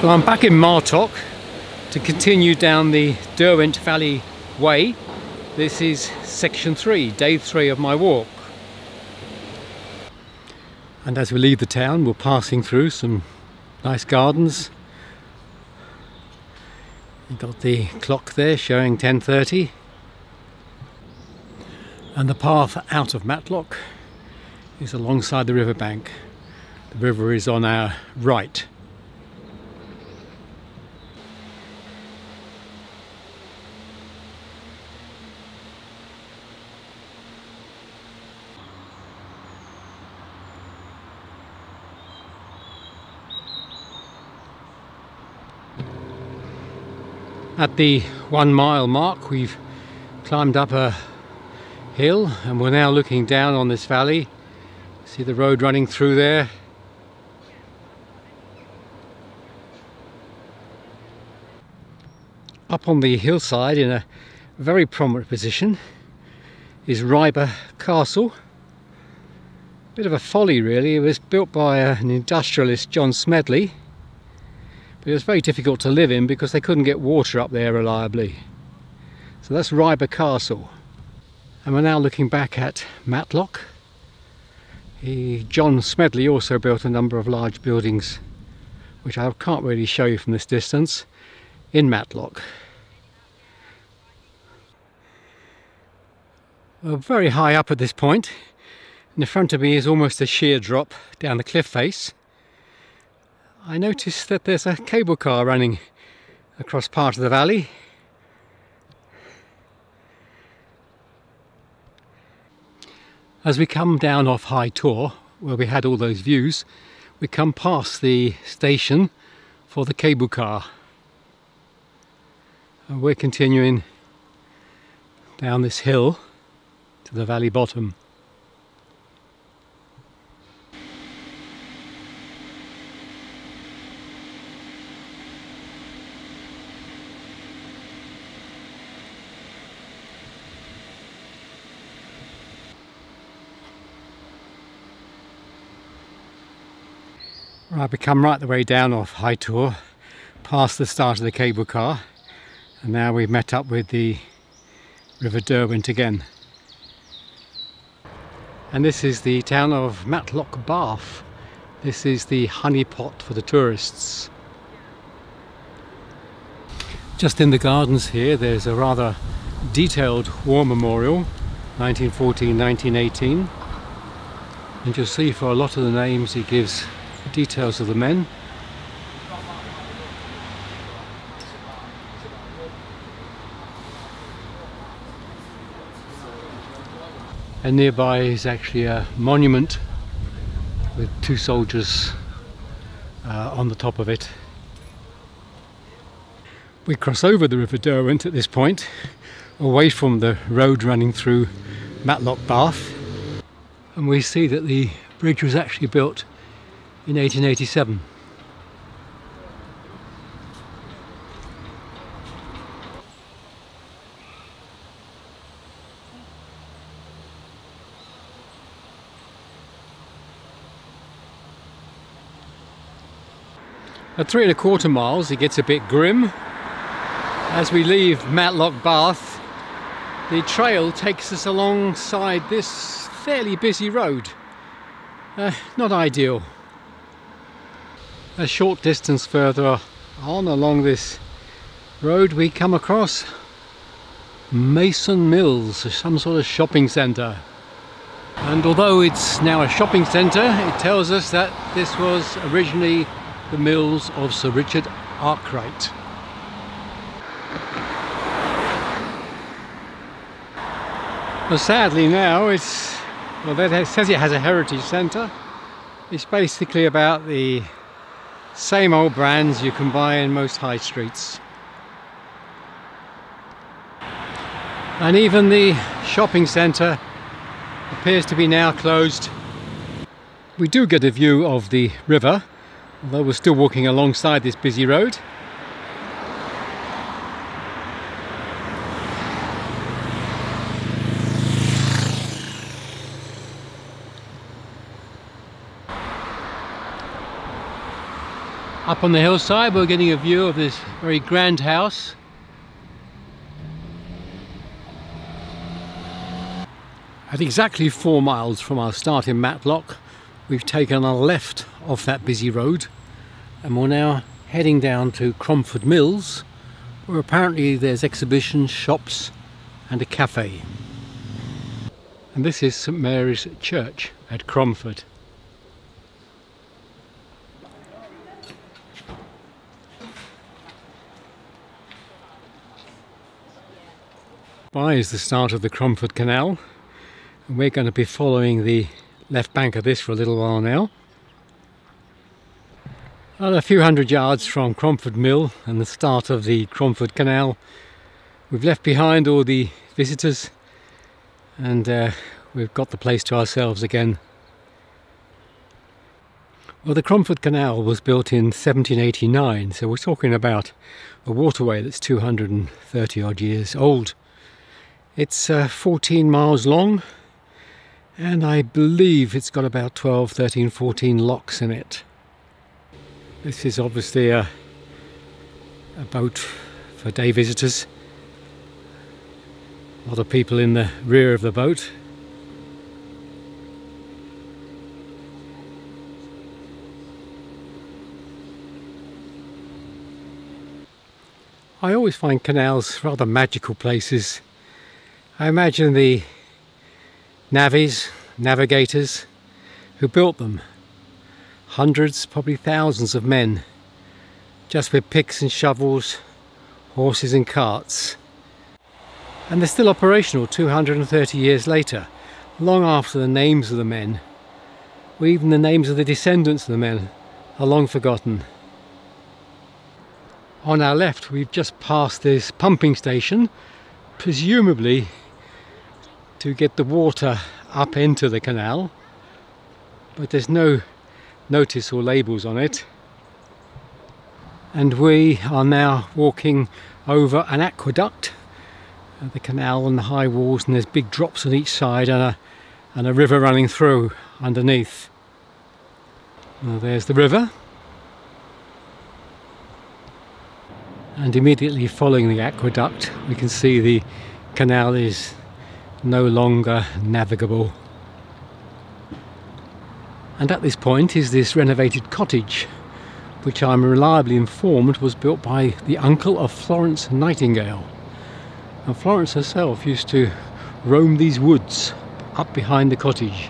Well, I'm back in Matlock to continue down the Derwent Valley Way. This is section 3, day 3 of my walk. And as we leave the town, we're passing through some nice gardens. You've got the clock there showing 10:30. And the path out of Matlock is alongside the riverbank. The river is on our right. At the 1 mile mark, we've climbed up a hill and we're now looking down on this valley. See the road running through there. Up on the hillside in a very prominent position is Ryber Castle. Bit of a folly really. It was built by an industrialist, John Smedley. But it was very difficult to live in because they couldn't get water up there reliably. So that's Ryber Castle. And we're now looking back at Matlock. John Smedley also built a number of large buildings, which I can't really show you from this distance, in Matlock. Well, very high up at this point. In front of me is almost a sheer drop down the cliff face. I noticed that there's a cable car running across part of the valley. As we come down off High Tor, where we had all those views, we come past the station for the cable car. And we're continuing down this hill to the valley bottom. Right, we come right the way down off High Tor, past the start of the cable car, and now we've met up with the River Derwent again. And this is the town of Matlock Bath. This is the honeypot for the tourists. Just in the gardens here there's a rather detailed war memorial, 1914-1918, and you'll see for a lot of the names it gives details of the men. And nearby is actually a monument with 2 soldiers on the top of it. We cross over the River Derwent at this point, away from the road running through Matlock Bath, and we see that the bridge was actually built in 1887. At 3 1/4 miles it gets a bit grim. As we leave Matlock Bath, the trail takes us alongside this fairly busy road. Not ideal. A short distance further on along this road we come across Mason Mills, some sort of shopping centre. And although it's now a shopping centre, it tells us that this was originally the mills of Sir Richard Arkwright. Well, sadly now it says it has a heritage centre. It's basically about the same old brands you can buy in most high streets. And even the shopping centre appears to be now closed. We do get a view of the river, although we're still walking alongside this busy road. Up on the hillside we're getting a view of this very grand house. At exactly 4 miles from our start in Matlock, we've taken a left off that busy road and we're now heading down to Cromford Mills, where apparently there's exhibitions, shops and a cafe. And this is St Mary's Church at Cromford. By is the start of the Cromford Canal, and we're going to be following the left bank of this for a little while now. Well, a few hundred yards from Cromford Mill and the start of the Cromford Canal, we've left behind all the visitors and we've got the place to ourselves again. Well, the Cromford Canal was built in 1789, so we're talking about a waterway that's 230 odd years old. It's 14 miles long, and I believe it's got about 12, 13, 14 locks in it. This is obviously a boat for day visitors. A lot of people in the rear of the boat. I always find canals rather magical places. I imagine the navigators who built them, hundreds, probably thousands of men, just with picks and shovels, horses and carts. And they're still operational 230 years later, long after the names of the men, or even the names of the descendants of the men, are long forgotten. On our left we've just passed this pumping station, presumably to get the water up into the canal, but there's no notice or labels on it. And we are now walking over an aqueduct, the canal and the high walls, and there's big drops on each side and a river running through underneath. Well, there's the river, and immediately following the aqueduct we can see the canal is no longer navigable. And at this point is this renovated cottage, which I'm reliably informed was built by the uncle of Florence Nightingale. And Florence herself used to roam these woods up behind the cottage.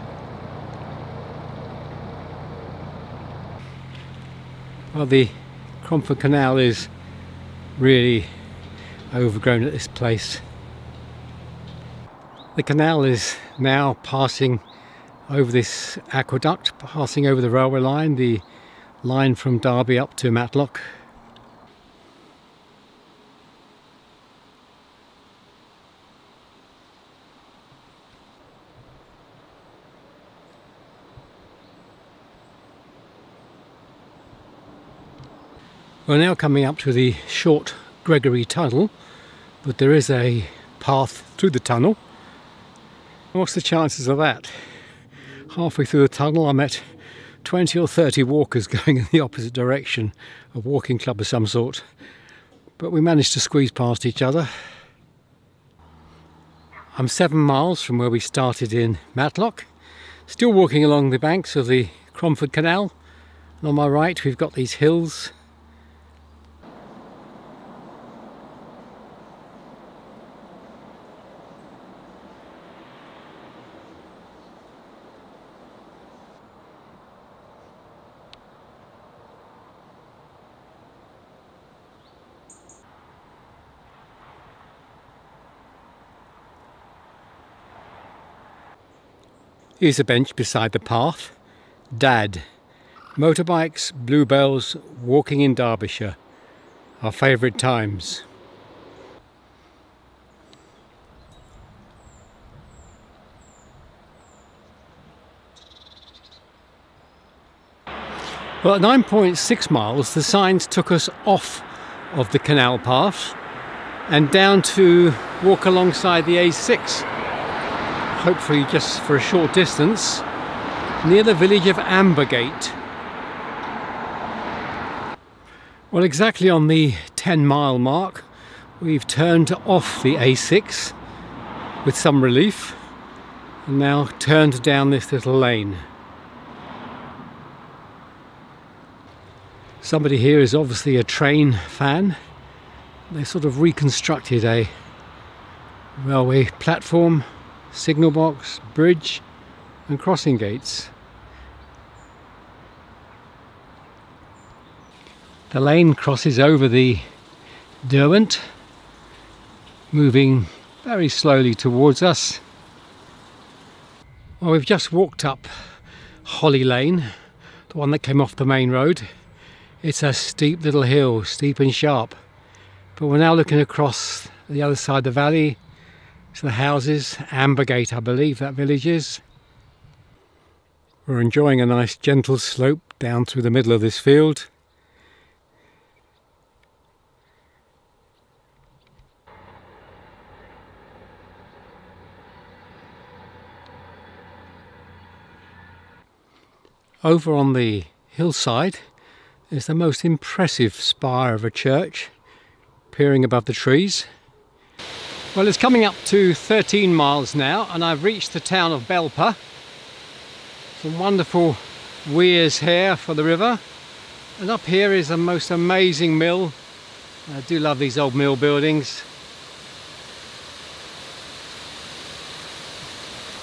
Well, the Cromford Canal is really overgrown at this place. The canal is now passing over this aqueduct, passing over the railway line, the line from Derby up to Matlock. We're now coming up to the short Gregory Tunnel, but there is a path through the tunnel. What's the chances of that? Halfway through the tunnel I met 20 or 30 walkers going in the opposite direction, a walking club of some sort, but we managed to squeeze past each other. I'm 7 miles from where we started in Matlock, still walking along the banks of the Cromford Canal, and on my right we've got these hills. Here's a bench beside the path. Dad. Motorbikes, bluebells, walking in Derbyshire. Our favourite times. Well, at 9.6 miles the signs took us off of the canal path and down to walk alongside the A6. Hopefully just for a short distance, near the village of Ambergate. Well, exactly on the 10-mile mark, we've turned off the A6 with some relief and now turned down this little lane. Somebody here is obviously a train fan. They sort of reconstructed a railway platform, signal box, bridge and crossing gates. The lane crosses over the Derwent, moving very slowly towards us. Well, we've just walked up Holly Lane, the one that came off the main road. It's a steep little hill, steep and sharp. But we're now looking across the other side of the valley to the houses, Ambergate I believe that village is. We're enjoying a nice gentle slope down through the middle of this field. Over on the hillside is the most impressive spire of a church, peering above the trees. Well, it's coming up to 13 miles now and I've reached the town of Belper. Some wonderful weirs here for the river, and up here is a most amazing mill. I do love these old mill buildings.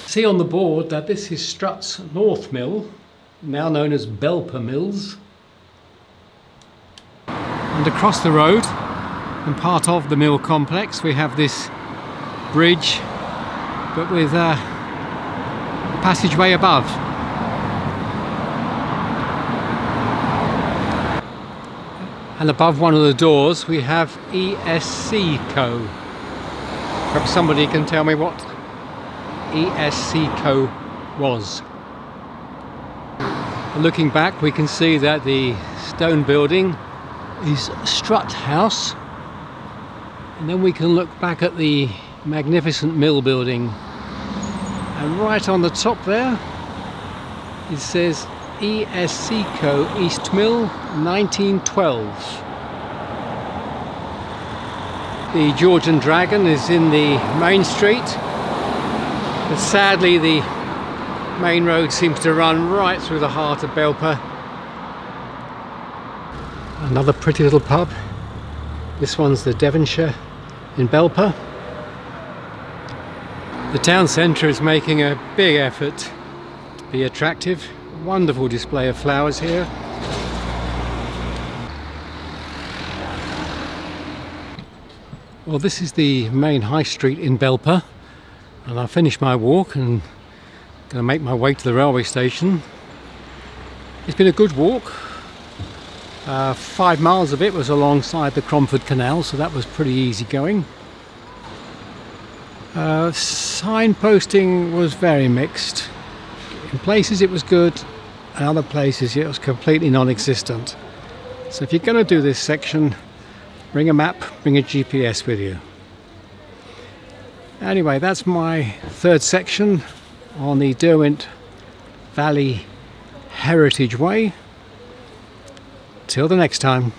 See on the board that this is Strutt's North Mill, now known as Belper Mills. And across the road, and part of the mill complex, we have this bridge, but with a passageway above. And above one of the doors we have ESC Co. Perhaps somebody can tell me what ESC Co was. Looking back, we can see that the stone building is Strutt House, and then we can look back at the magnificent mill building, and right on the top there it says ESC Co East Mill 1912. The Georgian Dragon is in the main street, but sadly the main road seems to run right through the heart of Belper. Another pretty little pub. This one's the Devonshire in Belper. The town centre is making a big effort to be attractive. Wonderful display of flowers here. Well, this is the main high street in Belper, and I've finished my walk and going to make my way to the railway station. It's been a good walk. 5 miles of it was alongside the Cromford Canal, so that was pretty easy going. Signposting was very mixed. In places it was good, and other places it was completely non-existent. So if you're going to do this section, bring a map, bring a GPS with you. Anyway, that's my third section on the Derwent Valley Heritage Way. Till the next time.